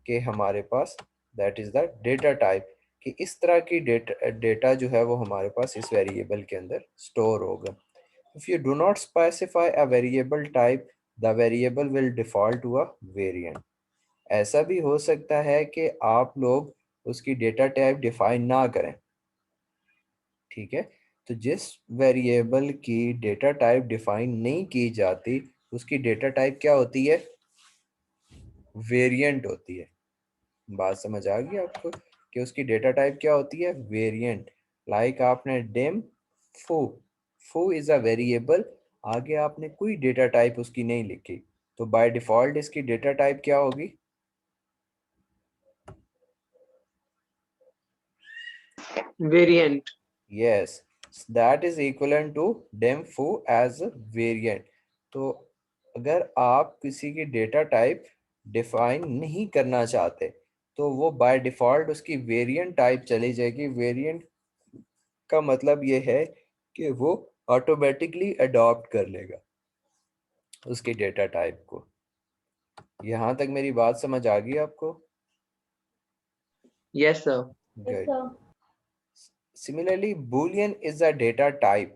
कि हमारे पास that is the data type, कि इस तरह की डेटा जो है वो हमारे पास इस वेरिएबल के अंदर स्टोर होगा। If you do not specify a variable type, the variable will default to a variant. ऐसा भी हो सकता है कि आप लोग उसकी डेटा टाइप डिफाइन ना करें, ठीक है। तो जिस वेरिएबल की डेटा टाइप डिफाइन नहीं की जाती उसकी डेटा टाइप क्या होती है, वेरिएंट होती है। बात समझ आ गई आपको कि उसकी डेटा टाइप क्या होती है, वेरिएंट। लाइक आपने डिम फू, फू इज अ वेरिएबल, आगे आपने कोई डेटा टाइप उसकी नहीं लिखी, तो बाय डिफॉल्ट इसकी डेटा टाइप क्या होगी, variant. yes, that is equivalent to dem foo as a variant। तो अगर आप किसी की डेटा टाइप डिफाइन नहीं करना चाहते तो वो बाय डिफॉल्ट उसकी वेरिएंट टाइप चली जाएगी। वेरिएंट का मतलब ये है कि वो ऑटोमेटिकली अडॉप्ट कर लेगा उसकी डेटा टाइप को। यहाँ तक मेरी बात समझ आ गई आपको? Yes sir. Good. Similarly, Boolean is a data type.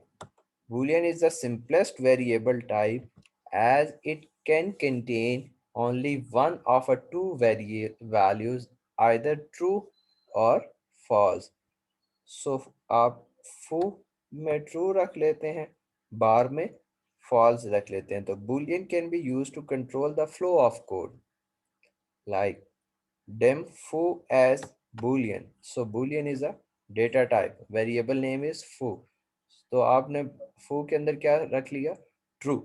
Boolean is the simplest variable type as it can contain only one of a two values, either true or false. So आप foo में true रख लेते हैं, bar में false रख लेते हैं, तो Boolean can be used to control the flow of code, like dem foo as boolean, so boolean is a data type, variable name is foo, तो आपने foo के अंदर क्या रख लिया, true,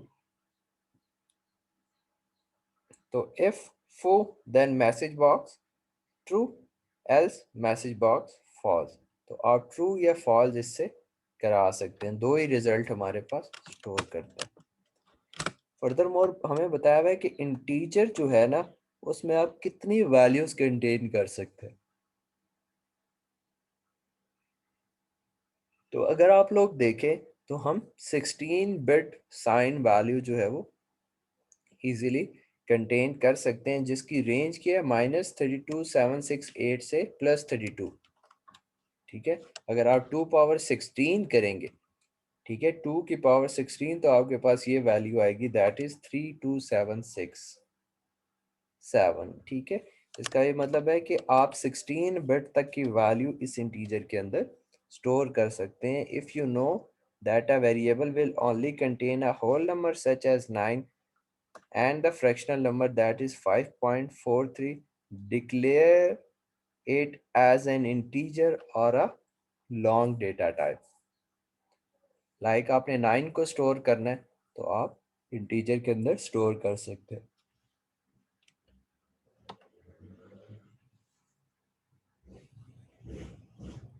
तो if foo then message box true, else message box false। तो आप true या false इससे करा सकते हैं, दो ही रिजल्ट हमारे पास स्टोर करते हैं। फर्दर मोर हमें बताया हुआ है कि इंटीजर जो है ना उसमें आप कितनी वैल्यूज कंटेन कर सकते हैं। तो अगर आप लोग देखें तो हम 16 बिट साइन वैल्यू जो है वो इजीली कंटेन कर सकते हैं, जिसकी रेंज की है -32768 से +32। ठीक है, अगर आप 2 पावर 16 करेंगे, ठीक है, 2 की पावर 16, तो आपके पास ये वैल्यू आएगी दैट इज 32767। ठीक है, इसका ये मतलब है कि आप 16 बिट तक की वैल्यू इस इंटीजर के अंदर स्टोर कर सकते हैं। If you know that a variable will only contain a whole number such as 9 and the fractional number that is 5.43, declare it as an integer or a long data type। like आपने 9 को store करना है तो आप integer के अंदर store कर सकते हैं।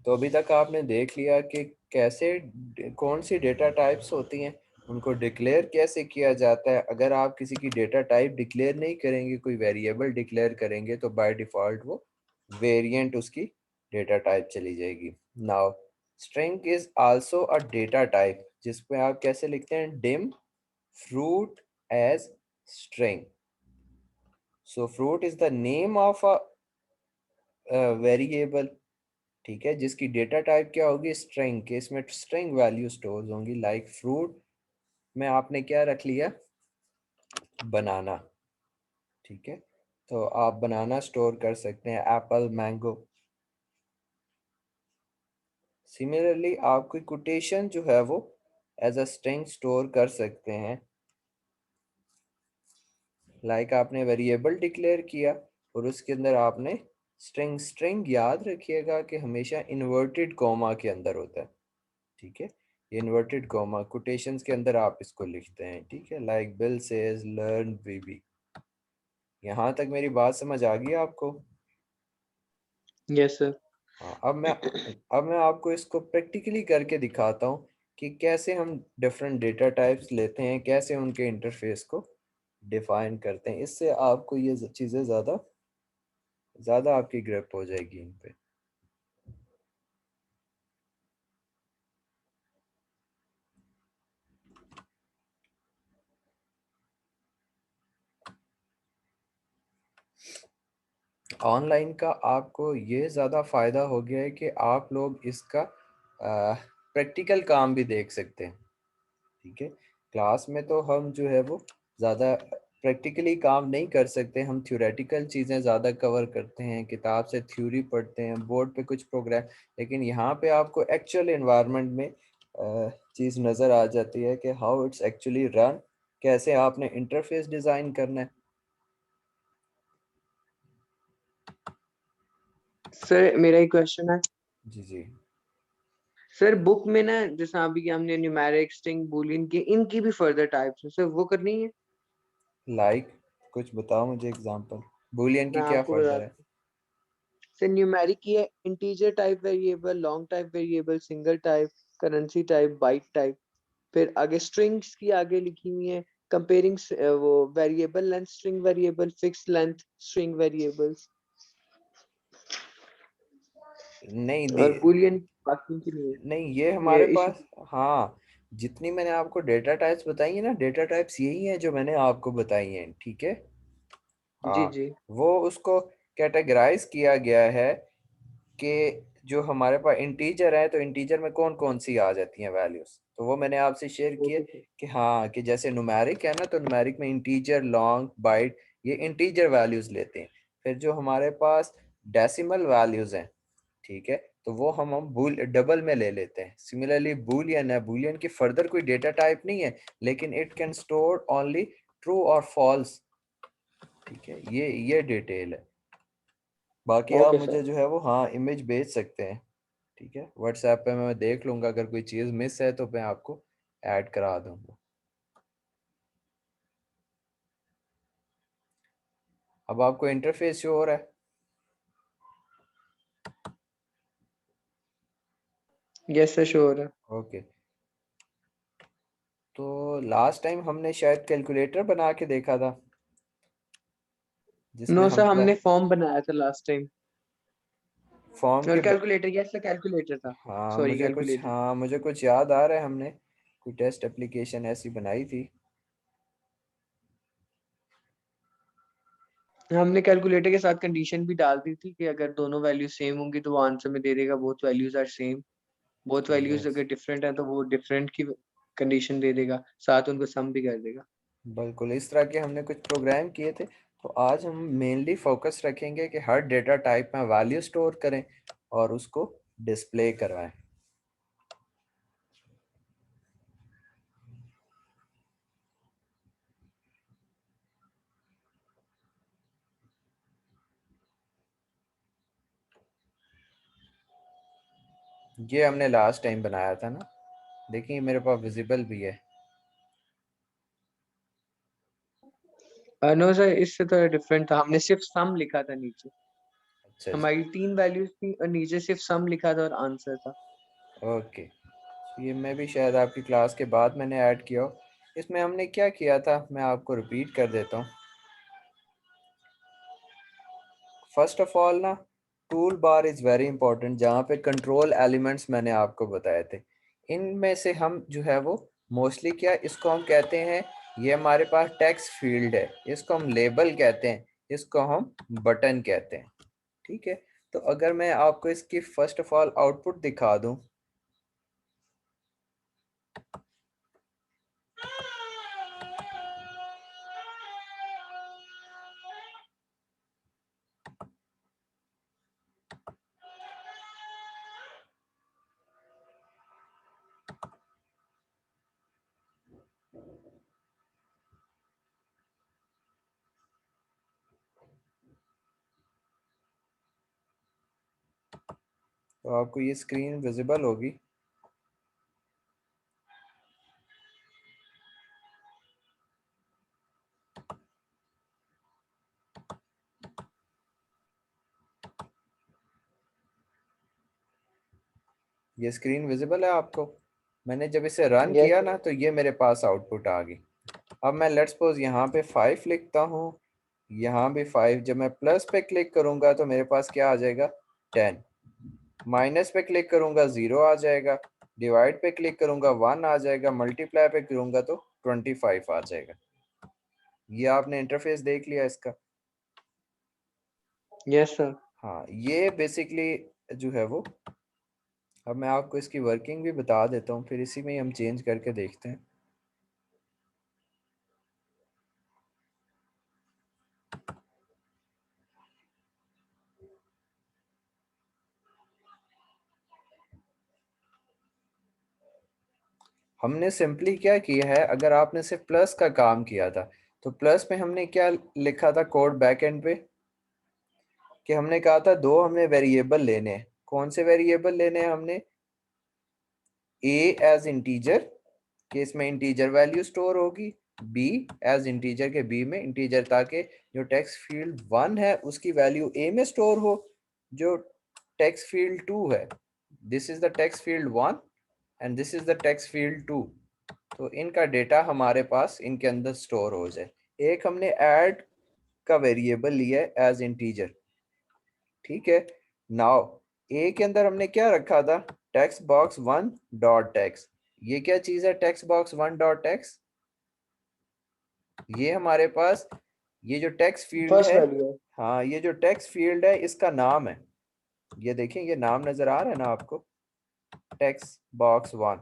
तो अभी तक आपने देख लिया कि कैसे कौन सी डेटा टाइप्स होती हैं, उनको डिक्लेयर कैसे किया जाता है। अगर आप किसी की डेटा टाइप डिक्लेयर नहीं करेंगे, कोई वेरिएबल डिक्लेयर करेंगे, तो बाय डिफॉल्ट वो वेरिएंट उसकी डेटा टाइप चली जाएगी। Now string is also a data type, जिसमें आप कैसे लिखते हैं, dim fruit as string. So fruit is the name of a variable, ठीक है, जिसकी डेटा टाइप क्या होगी, स्ट्रिंग के, इसमें स्ट्रिंग वैल्यू स्टोर होंगी। लाइक फ्रूट में आपने क्या रख लिया, बनाना। ठीक है, तो आप बनाना स्टोर कर सकते हैं, एप्पल, मैंगो। सिमिलरली आप कोई कोटेशन जो है वो एज अ स्ट्रिंग स्टोर कर सकते हैं। लाइक आपने वेरिएबल डिक्लेयर किया और उसके अंदर आपने स्ट्रिंग, स्ट्रिंग याद रखिएगा कि हमेशा इन्वर्टेड कॉमा के अंदर होता है। ठीक है, ये इन्वर्टेड कॉमा कोटेशंस के अंदर आप इसको लिखते हैं। ठीक है, लाइक बिल सेज लर्न बीबी। यहाँ तक मेरी बात समझ आ गई आपको? Yes sir. हाँ, अब मैं आपको इसको प्रैक्टिकली करके दिखाता हूँ कि कैसे हम डिफरेंट डेटा टाइप्स लेते हैं, कैसे उनके इंटरफेस को डिफाइन करते हैं। इससे आपको ये चीज़ें ज़्यादा ज़्यादा आपकी ग्रिप हो जाएगी इन पे। ऑनलाइन का आपको ये ज़्यादा फ़ायदा हो गया है कि आप लोग इसका प्रैक्टिकल काम भी देख सकते हैं। ठीक है, क्लास में तो हम जो है वो ज़्यादा प्रैक्टिकली काम नहीं कर सकते, हम थ्योरेटिकल चीज़ें ज़्यादा कवर करते हैं, किताब से थ्योरी पढ़ते हैं, बोर्ड पे कुछ प्रोग्राम। लेकिन यहाँ पे आपको एक्चुअल इन्वायरमेंट में चीज़ नज़र आ जाती है कि हाउ इट्स एक्चुअली रन, कैसे आपने इंटरफेस डिज़ाइन करना है। सर मेरा एक क्वेश्चन है। जी जी। सर बुक में ना, जैसे अभी हमने न्यूमेरिक, स्ट्रिंग, बूलियन की, इनकी भी फर्दर टाइप्स है सर, वो करनी है? लाइक कुछ बताओ मुझे एग्जांपल, बूलियन मैं की क्या आपको फर्दर है? बताता हूँ। सर न्यूमेरिक की है integer type variable, long type variable, single type, currency type, byte type. फिर आगे स्ट्रिंग्स की आगे लिखी हुई है, कंपेयरिंग वो variable length string variable, fix length string variables. नहीं और बूलियन बाकी की नहीं है। नहीं, ये ये हमारे इशू। पास, हाँ, जितनी मैंने आपको डेटा टाइप्स बताई है ना, डेटा टाइप्स यही हैं जो मैंने आपको बताई हैं, ठीक है। जी हाँ, जी। वो उसको कैटेगराइज किया गया है कि जो हमारे पास इंटीजर है तो इंटीजर में कौन कौन सी आ जाती हैं वैल्यूज, तो वो मैंने आपसे शेयर किए ओके सर। कि हाँ, कि जैसे न्यूमेरिक है ना, तो न्यूमेरिक में इंटीजर, लॉन्ग, बाइट, ये इंटीजर वैल्यूज लेते हैं। फिर जो हमारे पास डेसिमल वैल्यूज हैं, ठीक है, तो वो हम बूल डबल में ले लेते हैं। सिमिलरली बूलियन है, बूलियन की फर्दर कोई डेटा टाइप नहीं है, लेकिन it can store only true और फॉल्स। ठीक है, ये डिटेल है। बाकी आप ओके मुझे सर। जो है वो, हाँ, इमेज भेज सकते हैं। ठीक है, व्हाट्सएप पे मैं देख लूंगा, अगर कोई चीज़ मिस है तो मैं आपको ऐड करा दूंगा। अब आपको इंटरफेस शो हो रहा है? यस सर, श्योर है। ओके, तो लास्ट टाइम हमने शायद कैलकुलेटर बना के देखा था, जिसमें नो हम सर, हमने फॉर्म बनाया था लास्ट टाइम। फॉर्म और के कैलकुलेटर, यस सर कैलकुलेटर था। हाँ सॉरी, मुझे कुछ, कैलकुलेटर। हाँ मुझे कुछ याद आ रहा है, हमने कोई टेस्ट एप्लीकेशन ऐसी बनाई थी। हमने कैलकुलेटर के साथ कंडीशन भी डाल दी थी कि अगर दोनों वैल्यूज सेम होंगी तो वो आंसर में दे देगा both values are same. Both values yes, अगर डिफरेंट है तो वो डिफरेंट की कंडीशन दे देगा, साथ उनको सम भी कर देगा। बिल्कुल इस तरह के हमने कुछ प्रोग्राम किए थे। तो आज हम मेनली फोकस रखेंगे कि हर डेटा टाइप में वैल्यू स्टोर करें और उसको डिस्प्ले करवाएं। ये हमने लास्ट टाइम बनाया था ना, देखिए मेरे पास विजिबल भी है। नो सर, इससे तो डिफरेंट था, हमने सिर्फ सम लिखा था नीचे। अच्छा जी। हमारी तीन वैल्यूज थी और नीचे सिर्फ सम लिखा था और आंसर था। ओके, ये मैं भी शायद आपकी क्लास के बाद मैंने ऐड किया हो। इसमें हमने क्या किया था मैं आपको रिपीट कर देता हूँ। फर्स्ट ऑफ ऑल ना, tool bar is very important, जहाँ पे कंट्रोल एलिमेंट्स मैंने आपको बताए थे। इनमें से हम जो है वो मोस्टली क्या, इसको हम कहते हैं, ये हमारे पास टेक्स्ट फील्ड है, इसको हम लेबल कहते हैं, इसको हम बटन कहते हैं। ठीक है, तो अगर मैं आपको इसकी फर्स्ट ऑफ ऑल आउटपुट दिखा दूं, तो आपको ये स्क्रीन विजिबल होगी। ये स्क्रीन विजिबल है आपको? मैंने जब इसे रन यस किया ना सर। तो ये मेरे पास आउटपुट आ गई। अब मैं लेट्स सपोज यहाँ पे 5 लिखता हूँ, यहाँ भी 5, जब मैं प्लस पे क्लिक करूंगा तो मेरे पास क्या आ जाएगा, 10। माइनस पे क्लिक करूंगा 0 आ जाएगा, डिवाइड पे क्लिक करूंगा 1 आ जाएगा, मल्टीप्लाई पे करूंगा तो 25 आ जाएगा। ये आपने इंटरफेस देख लिया इसका। Yes sir. हाँ, ये बेसिकली जो है वो, अब मैं आपको इसकी वर्किंग भी बता देता हूँ, फिर इसी में ही हम चेंज करके देखते हैं। हमने सिंपली क्या किया है, अगर आपने सिर्फ प्लस का काम किया था तो प्लस में हमने क्या लिखा था कोड बैक एंड पे, कि हमने कहा था दो हमें वेरिएबल लेने हैं। कौन से वेरिएबल लेने हैं हमने? ए एज इंटीजर, कि इसमें इंटीजर वैल्यू स्टोर होगी, बी एज इंटीजर के बी में इंटीजर, ताकि जो टेक्स्ट फील्ड 1 है उसकी वैल्यू ए में स्टोर हो, जो टेक्स्ट फील्ड 2 है, this is the text field 1 and this is the text field 2, तो इनका डेटा हमारे पास इनके अंदर स्टोर हो जाए। एक हमने ऐड का वेरिएबल लिया है एज इंटीजर, ठीक है। नाउ ए के अंदर हमने क्या रखा था? Text box 1 dot text. ये क्या चीज है टेक्स्ट बॉक्स 1 डॉट टेक्स्ट? ये हमारे पास ये जो टेक्स्ट फील्ड फर्स्ट है, वैल्यू है। हाँ ये जो टेक्स्ट फील्ड है इसका नाम है। ये देखें, ये नाम नजर आ रहा है ना आपको, टेक्स्ट बॉक्स 1,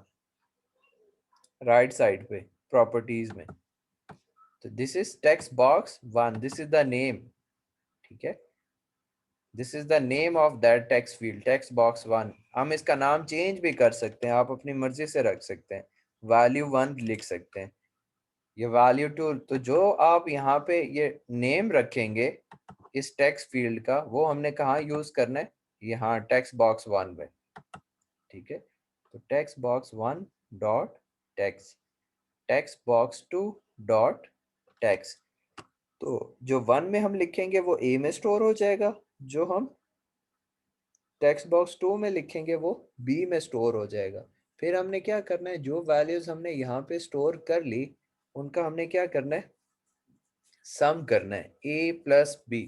राइट साइड पे प्रॉपर्टीज में। तो this is text box 1, this is the name, ठीक है। This is the name of that text field, text box 1। हम इसका नाम चेंज भी कर सकते हैं, आप अपनी मर्जी से रख सकते हैं। वैल्यू 1 लिख सकते हैं, ये वैल्यू 2। तो जो आप यहाँ पे ये नेम रखेंगे इस टेक्स्ट फील्ड का, वो हमने कहाँ यूज करना है? यहाँ टेक्स्ट बॉक्स 1 में, ठीक है। तो text box 1 dot text, text box 2 dot text. तो जो 1 में हम लिखेंगे वो ए में स्टोर हो जाएगा, जो हम टेक्स्ट बॉक्स 2 में लिखेंगे वो बी में स्टोर हो जाएगा। फिर हमने क्या करना है, जो वैल्यूज हमने यहाँ पे स्टोर कर ली उनका हमने क्या करना है, सम करना है, ए प्लस बी,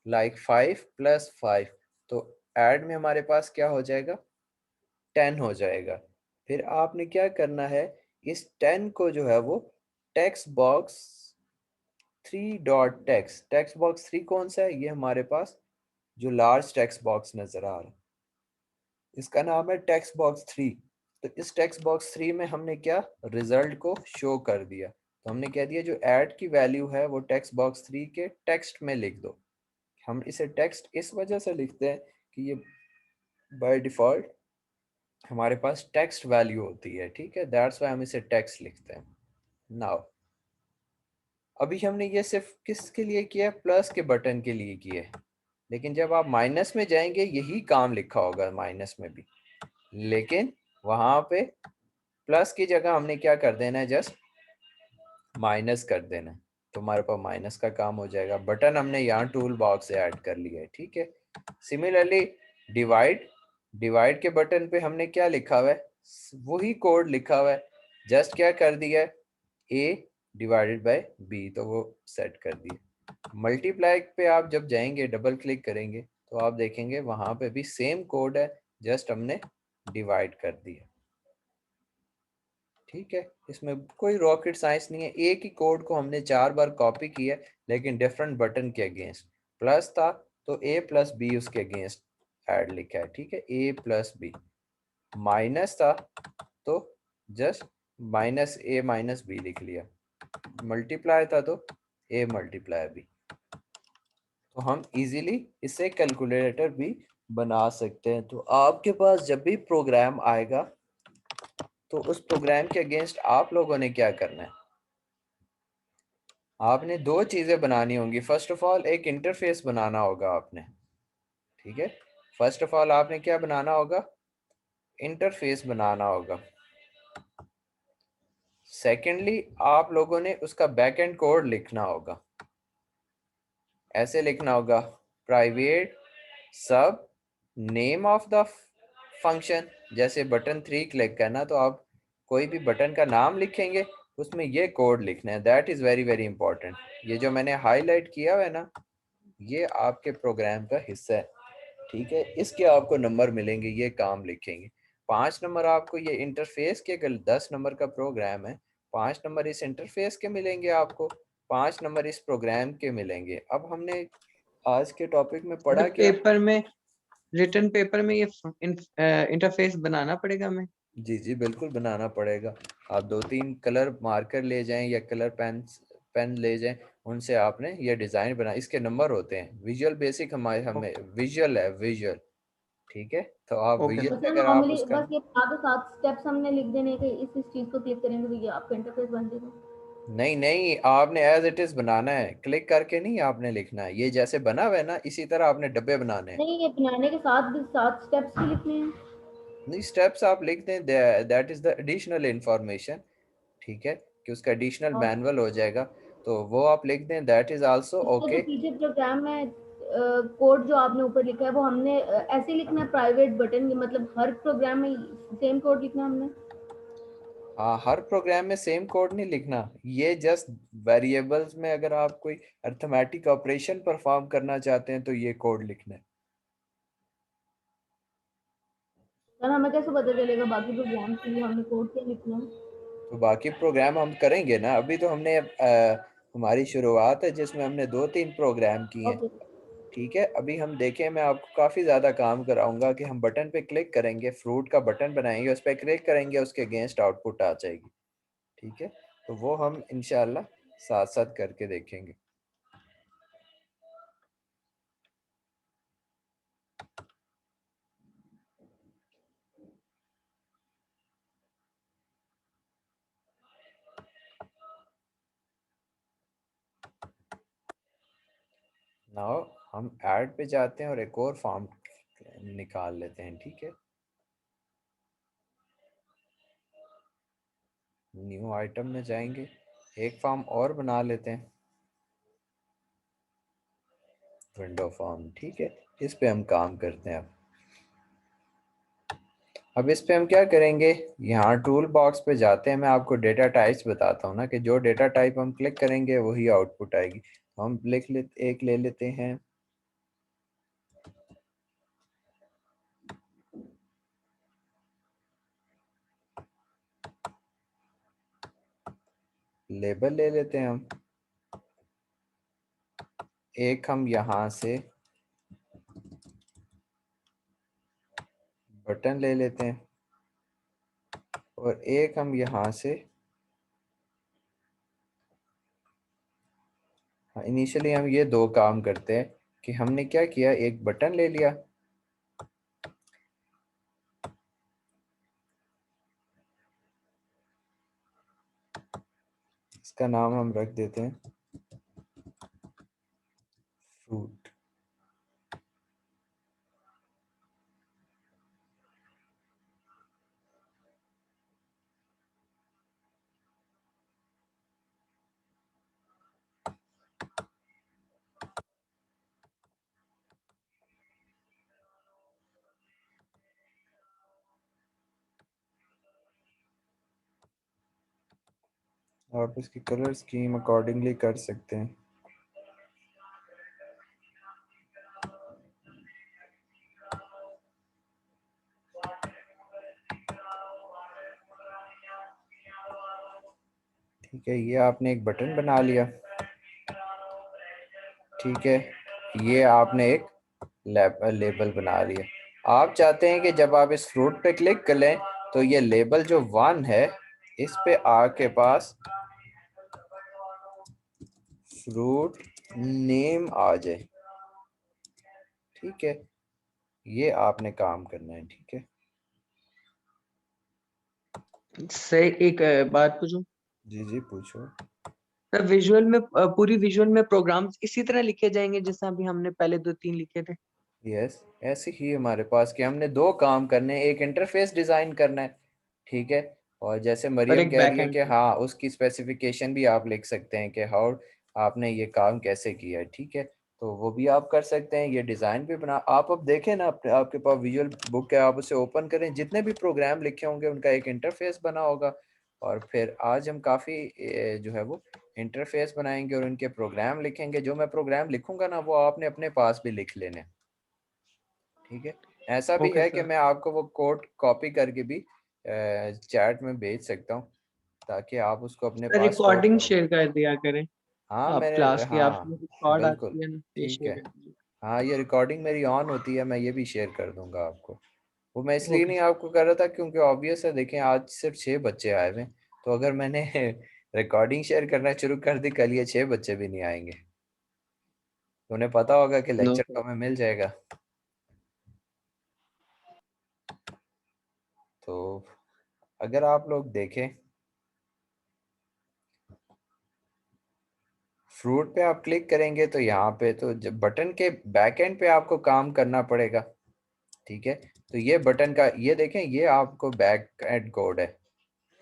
लाइक 5 प्लस 5। तो ऐड में हमारे पास क्या हो जाएगा, 10 हो जाएगा। फिर आपने क्या करना है, इस 10 को जो है वो text box 3 dot text, text box 3 कौन सा है? ये हमारे पास जो लार्ज टेक्स्ट बॉक्स नजर आ रहा है इसका नाम है टेक्स्ट बॉक्स 3। तो इस टेक्स्ट बॉक्स 3 में हमने क्या रिजल्ट को शो कर दिया। तो हमने कह दिया जो ऐड की वैल्यू है वो टेक्स्ट बॉक्स 3 के टेक्स्ट में लिख दो। हम इसे टेक्स्ट इस वजह से लिखते हैं कि ये बाय डिफॉल्ट हमारे पास टेक्स्ट वैल्यू होती है, ठीक है, दैट्स वाई हम इसे टेक्स्ट लिखते हैं। नाउ अभी हमने ये सिर्फ किसके लिए किया है? प्लस के बटन के लिए किया है। लेकिन जब आप माइनस में जाएंगे यही काम लिखा होगा माइनस में भी, लेकिन वहां पे प्लस की जगह हमने क्या कर देना है, जस्ट माइनस कर देना है, तो हमारे पास माइनस का काम हो जाएगा। बटन हमने यहाँ टूल बॉक्स से ऐड कर लिया है, ठीक है। सिमिलरली डिवाइड, डिवाइड के बटन पे हमने क्या लिखा हुआ है, वही कोड लिखा हुआ है, जस्ट क्या कर दिया है, ए डिवाइडेड बाय बी, तो वो सेट कर दिया। मल्टीप्लाई पे आप जब जाएंगे डबल क्लिक करेंगे तो आप देखेंगे वहां पे भी सेम कोड है, जस्ट हमने डिवाइड कर दिया, ठीक है। इसमें कोई रॉकेट साइंस नहीं है, एक ही कोड को हमने 4 बार कॉपी किया लेकिन डिफरेंट बटन के अगेंस्ट। प्लस था तो ए प्लस बी उसके अगेंस्ट ऐड लिखा है, ठीक है, ए प्लस बी। माइनस था तो जस्ट माइनस ए माइनस बी लिख लिया। मल्टीप्लाई था तो ए मल्टीप्लाई बी। तो हम इजीली इसे कैलकुलेटर भी बना सकते हैं। तो आपके पास जब भी प्रोग्राम आएगा तो उस प्रोग्राम के अगेंस्ट आप लोगों ने क्या करना है, आपने दो चीजें बनानी होंगी। फर्स्ट ऑफ ऑल एक इंटरफेस बनाना होगा आपने, ठीक है। फर्स्ट ऑफ ऑल आपने क्या बनाना होगा, इंटरफेस बनाना होगा। सेकेंडली आप लोगों ने उसका बैक एंड कोड लिखना होगा। ऐसे लिखना होगा, प्राइवेट सब नेम ऑफ द फंक्शन। जैसे बटन 3 क्लिक करना तो आप कोई भी बटन का नाम लिखेंगे, उसमें ये कोड लिखना है, that is very very important. ये जो मैंने हाईलाइट किया हुआ है ना, ये आपके प्रोग्राम का हिस्सा है, ठीक है। इसके आपको नंबर मिलेंगे, ये काम लिखेंगे। 5 नंबर आपको ये इंटरफेस के, अगर 10 नंबर का प्रोग्राम है 5 नंबर इस इंटरफेस के मिलेंगे आपको, 5 नंबर इस प्रोग्राम के मिलेंगे। अब हमने आज के टॉपिक में तो पढ़ा क्या? पेपर में, रिटर्न पेपर में ये इंटरफेस बनाना पड़ेगा हमें? जी जी बिल्कुल बनाना पड़ेगा। आप 2-3 कलर मार्कर ले जाएं या कलर पेन ले जाएं, उनसे आपने ये डिज़ाइन बना, इसके नंबर होते हैं। विजुअल बेसिक हमारे हमें ओके। विजुअल है, विजुअल। ठीक है, तो आप ओके विजुअल सर। तो पे सर अगर आप नॉर्मली उसका, बस ये 5 से 7 स्टेप्स हमने लिख देने हैं कि इस चीज को क्लिक करेंगे तो ये आपका इंटरफेस बन जाएगा। नहीं नहीं, आपने एज इट इज बनाना है, क्लिक करके नहीं आपने लिखना है। ये जैसे बना हुआ है ना, इसी तरह आपने डब्बे बनाने हैं। नहीं, ये बनाने के साथ भी 7 स्टेप्स ही लिखने हैं। नहीं, स्टेप्स आप लिख दें, that is the additional information. ठीक है, कि उसका एडिशनल और मैनुअल हो जाएगा, तो वो आप लिख दें, दैट इज आल्सो इसका जो ओके। पीछे प्रोग्राम में कोड जो आपने ऊपर लिखा है वो हमने ऐसे ही लिखना है, प्राइवेट बटन, मतलब हर प्रोग्राम में सेम कोड लिखना है हमने। हाँ, हर प्रोग्राम में सेम कोड नहीं लिखना, ये जस्ट वेरिएबल्स में अगर आप कोई अर्थमेटिक ऑपरेशन परफॉर्म करना चाहते हैं तो ये कोड लिखना है। सर हमें कैसे पता चलेगा बाकी प्रोग्राम के लिए हमने कोड क्या लिखना है? तो बाकी प्रोग्राम हम करेंगे ना, अभी तो हमने हमारी शुरुआत है जिसमें हमने 2-3 प्रोग्राम किए हैं। ओके। ठीक है, अभी हम देखें, मैं आपको काफ़ी ज़्यादा काम कराऊंगा कि हम बटन पे क्लिक करेंगे, फ्रूट का बटन बनाएंगे, उस पर क्लिक करेंगे, उसके अगेंस्ट आउटपुट आ जाएगी। ठीक है, तो वो हम इंशाल्लाह साथ साथ करके देखेंगे। नाउ हम ऐड पे जाते हैं और एक और फॉर्म निकाल लेते हैं। ठीक है, न्यू आइटम में जाएंगे, एक फॉर्म और बना लेते हैं, विंडो फॉर्म। ठीक है, इस पे हम काम करते हैं। अब इस पे हम क्या करेंगे, यहाँ टूल बॉक्स पे जाते हैं, मैं आपको डेटा टाइप्स बताता हूँ ना, कि जो डेटा टाइप हम क्लिक करेंगे वही आउटपुट आएगी। तो हम लिख लेते, एक ले लेते हैं, लेबल ले लेते हैं हम, एक हम यहाँ से बटन ले लेते हैं, और एक हम यहाँ से, हाँ, इनिशियली हम ये दो काम करते हैं कि हमने क्या किया, एक बटन ले लिया, इसका नाम हम रख देते हैं फ्रूट। आप इसकी कलर स्कीम अकॉर्डिंगली कर सकते हैं। ठीक है, ये आपने एक बटन बना लिया। ठीक है, ये आपने एक लेबल बना लिया। आप चाहते हैं कि जब आप इस फ्रूट पे क्लिक कर लें तो ये लेबल जो 1 है, इस पे आके पास फ्रूट नेम आ जाए। ठीक है, ये आपने काम करना है। ठीक है, सही। एक बात पूछूं? जी जी पूछो। सर विजुअल में पूरी विजुअल में प्रोग्राम्स इसी तरह लिखे जाएंगे जैसे अभी हमने पहले 2-3 लिखे थे? यस, ऐसे ही हमारे पास कि हमने दो काम करने हैं, एक इंटरफेस डिजाइन करना है। ठीक है, और जैसे और मरियम एक कह रही बैक है एंड कि पे? हाँ, उसकी स्पेसिफिकेशन भी आप लिख सकते हैं कि हाउ आपने ये काम कैसे किया है। ठीक है, तो वो भी आप कर सकते हैं, ये डिज़ाइन भी बना। आप अब देखें ना, आपके पास विजुअल बुक है, आप उसे ओपन करें, जितने भी प्रोग्राम लिखे होंगे उनका एक इंटरफेस बना होगा। और फिर आज हम काफ़ी जो है वो इंटरफेस बनाएंगे और उनके प्रोग्राम लिखेंगे। जो मैं प्रोग्राम लिखूंगा ना, वो आपने अपने पास भी लिख लेने। ठीक है, ऐसा भी ओके है कि सर। मैं आपको वो कोड कॉपी करके भी चैट में भेज सकता हूँ, ताकि आप उसको अपने सर पास स्टोर रिकॉर्डिंग करें। शेयर कर दिया करें। हाँ आप मैंने, क्लास की, हाँ आपकी रिकॉर्ड बिल्कुल, आती है ना, ये ठीक शेयर है, कर दीजिए। हाँ, ये रिकॉर्डिंग मेरी ऑन होती है, मैं ये भी शेयर कर दूंगा आपको। वो मैं इसलिए ओके नहीं आपको कर रहा था क्योंकि ऑब्वियस है, देखें आज सिर्फ 6 बच्चे आए हुए हैं, तो अगर मैंने रिकॉर्डिंग शेयर करना शुरू कर दी, कल ये 6 बच्चे भी नहीं आएंगे, तो उन्हें पता होगा कि नो लेक्चर सर। तो हमें मिल जाएगा। तो अगर आप लोग देखें, फ्रूट पे आप क्लिक करेंगे तो यहाँ पे तो जब बटन के बैक एंड पे आपको काम करना पड़ेगा, ठीक है। तो ये बटन का ये देखें, ये आपको बैक एंड कोड है।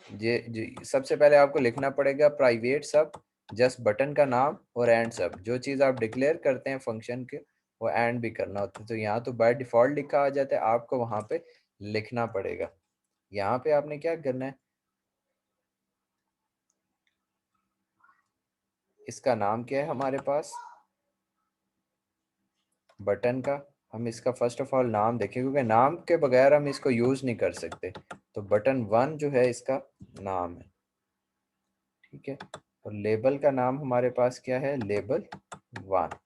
ये सबसे पहले आपको लिखना पड़ेगा प्राइवेट सब, जस्ट बटन का नाम और एंड सब। जो चीज़ आप डिक्लेयर करते हैं फंक्शन के, वो एंड भी करना होता है। तो यहाँ तो बाय डिफॉल्ट लिखा आ जाता है, आपको वहाँ पे लिखना पड़ेगा। यहाँ पे आपने क्या करना है, इसका नाम क्या है हमारे पास बटन का, हम इसका फर्स्ट ऑफ ऑल नाम देखें क्योंकि नाम के बगैर हम इसको यूज नहीं कर सकते। तो बटन 1 जो है इसका नाम है, ठीक है। और लेबल का नाम हमारे पास क्या है, लेबल 1।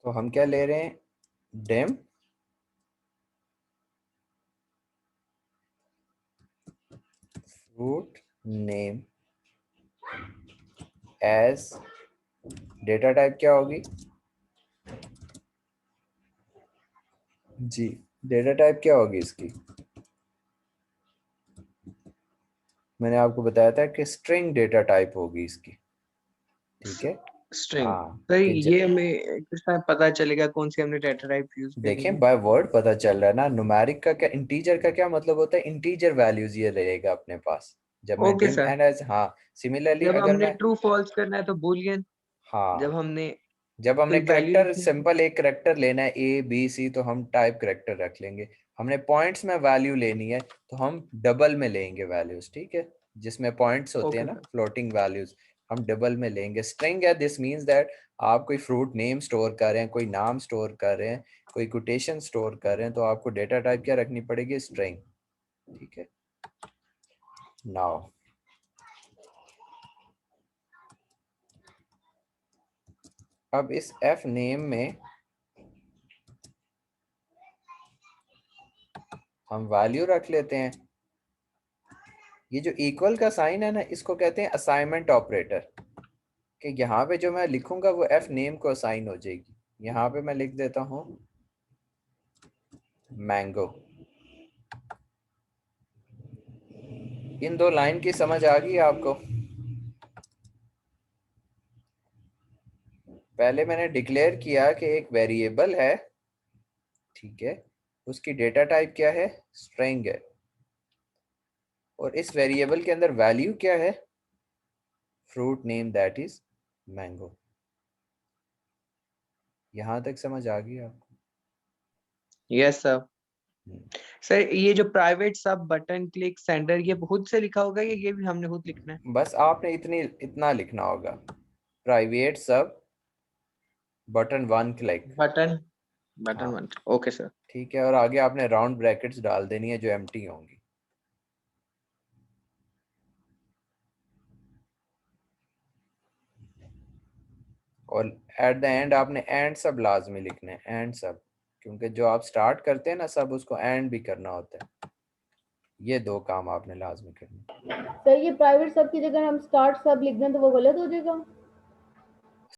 तो हम क्या ले रहे हैं, dim fruit name as, data type क्या होगी जी, डेटा टाइप क्या होगी इसकी, मैंने आपको बताया था कि स्ट्रिंग डेटा टाइप होगी इसकी, ठीक है। स्ट्रिंग। हाँ सर कि ये हमें किस टाइम पता चलेगा कौन सी हमने डेटा टाइप यूज करनी देखें है? बाय वर्ड पता चल रहा है ना। न्यूमेरिक का क्या, इंटीजर का क्या मतलब होता है, इंटीजर वैल्यूज ये रहेगा अपने पास जब मैं okay dim sir. And as. हाँ, सिमिलरली जब अगर हमने मैं, ट्रू फॉल्स करना है तो बूलियन। जब हाँ हमने जब हमने कोई वैल्यू करेक्टर लिखनी है तो सिंपल एक करेक्टर लेना है ए बी सी, तो हम टाइप करेक्टर रख लेंगे। हमने पॉइंट्स में वैल्यू लेनी है तो हम डबल में लेंगे वैल्यूज, ठीक है। जिसमें पॉइंट्स होते हैं ओके ना, सर। फ्लोटिंग वैल्यूज, हम डबल में लेंगे। स्ट्रिंग है, दिस मींस दैट आप कोई फ्रूट नेम स्टोर कर रहे हैं, कोई नाम स्टोर कर रहे हैं, कोई कोटेशन स्टोर कर रहे हैं, तो आपको डेटा टाइप क्या रखनी पड़ेगी, स्ट्रिंग, ठीक है। नाउ अब इस एफ नेम में हम वैल्यू रख लेते हैं। ये जो इक्वल का साइन है ना, इसको कहते हैं असाइनमेंट ऑपरेटर, कि यहाँ पे जो मैं लिखूंगा वो एफ नेम को असाइन हो जाएगी। यहाँ पे मैं लिख देता हूँ मैंगो। इन दो लाइन की समझ आ गई आपको। पहले मैंने डिक्लेयर किया कि एक वेरिएबल है, ठीक है, उसकी डेटा टाइप क्या है, स्ट्रिंग है, और इस वेरिएबल के अंदर वैल्यू क्या है, fruit name that is mango. यहाँ तक समझ आ गई आपको। Yes sir. हम्म। सर ये जो प्राइवेट सब बटन क्लिक सेंडर ये खुद से लिखा होगा या ये भी हमने खुद लिखना है? बस आपने इतना लिखना होगा, प्राइवेट सब बटन 1 क्लिक। बटन बटन हाँ वन। Okay sir. ठीक है, और आगे आपने राउंड ब्रैकेट्स डाल देनी है जो एम्प्टी होंगी। और एट द एंड आपने एंड सब लाजमी लिखने हैं, एंड सब, क्योंकि जो आप स्टार्ट करते हैं ना सब, उसको एंड भी करना होता है। ये दो काम आपने लाजमी करने। सर ये प्राइवेट सब की जगह हम स्टार्ट सब लिख दें तो वो गलत हो जाएगा?